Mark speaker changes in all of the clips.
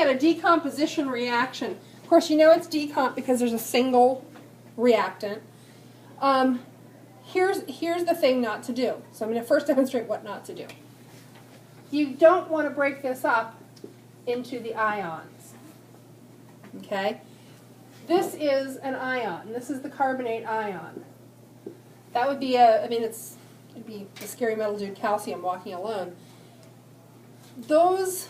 Speaker 1: looking at a decomposition reaction. Of course, you know it's decomp because there's a single reactant. Here's the thing not to do. So I'm going to first demonstrate what not to do. You don't want to break this up into the ions. Okay? This is an ion. This is the carbonate ion. That would be it'd be the scary metal dude calcium walking alone. Those,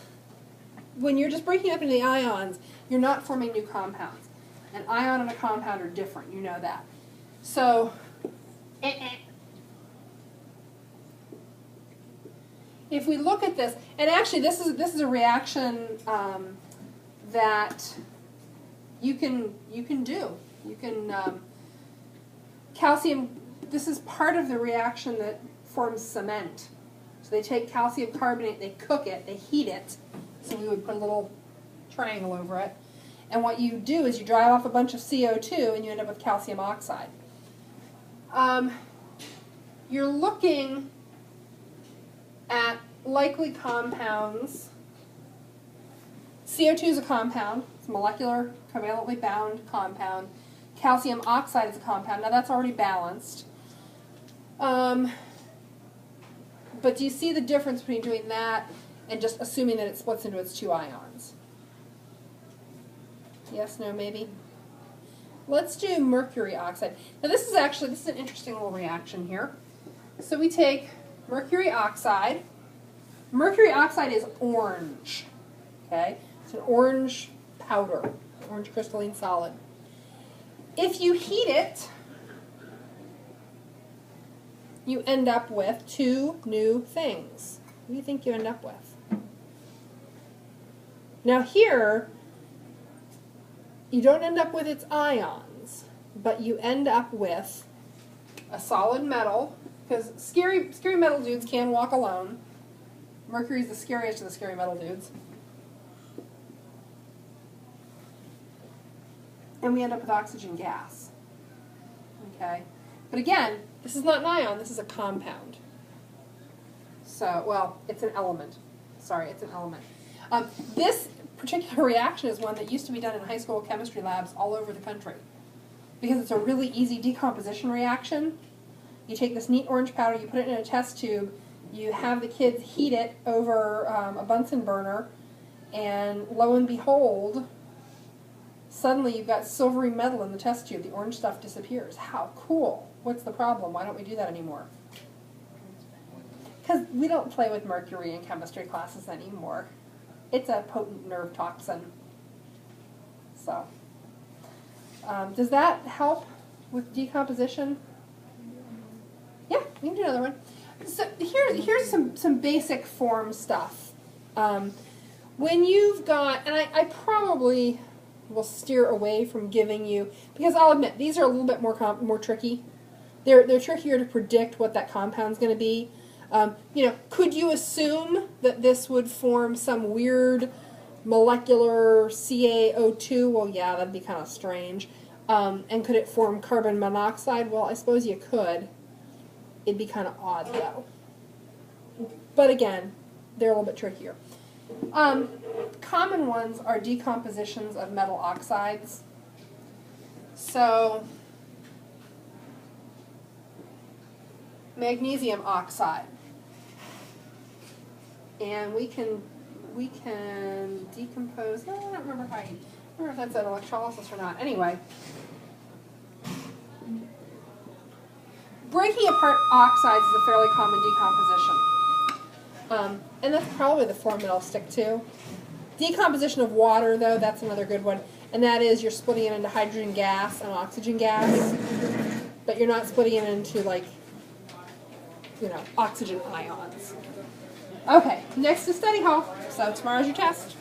Speaker 1: when you're just breaking up into the ions, you're not forming new compounds. An ion and a compound are different. You know that. So, if we look at this, and actually this is a reaction that you can do. You can calcium. This is part of the reaction that forms cement. So they take calcium carbonate, they cook it, they heat it. So we would put a little triangle over it. And what you do is you drive off a bunch of CO2 and you end up with calcium oxide. You're looking at likely compounds. CO2 is a compound. It's a molecular, covalently bound compound. Calcium oxide is a compound. Now that's already balanced. But do you see the difference between doing that and just assuming that it splits into its two ions? Yes, no, maybe? Let's do mercury oxide. Now this is an interesting little reaction here. So we take mercury oxide. Mercury oxide is orange. Okay? It's an orange powder, orange crystalline solid. If you heat it, you end up with two new things. What do you think you end up with? Now here, you don't end up with its ions, but you end up with a solid metal, because scary metal dudes can walk alone. Mercury's the scariest of the scary metal dudes. And we end up with oxygen gas. Okay? But again, this is not an ion, this is a compound. So, well, it's an element. Sorry, it's an element. This particular reaction is one that used to be done in high school chemistry labs all over the country. Because it's a really easy decomposition reaction. You take this neat orange powder, you put it in a test tube, you have the kids heat it over a Bunsen burner, and lo and behold, suddenly you've got silvery metal in the test tube. The orange stuff disappears. How cool. What's the problem? Why don't we do that anymore? Because we don't play with mercury in chemistry classes anymore. It's a potent nerve toxin. So, does that help with decomposition? Yeah, we can do another one. So here's some basic form stuff. When you've got, and I probably will steer away from giving you, because I'll admit these are a little bit more tricky. They're trickier to predict what that compound's going to be. Could you assume that this would form some weird molecular CaO2? Well, yeah, that'd be kind of strange. And could it form carbon monoxide? Well, I suppose you could. It'd be kind of odd, though. But again, they're a little bit trickier. Common ones are decompositions of metal oxides. So, magnesium oxide. And we can decompose, I don't remember if that's an electrolysis or not. Anyway, breaking apart oxides is a fairly common decomposition. And that's probably the form that I'll stick to. Decomposition of water, though, that's another good one. And that is you're splitting it into hydrogen gas and oxygen gas. But you're not splitting it into, like, oxygen ions. Okay, next is study hall. So tomorrow's your test.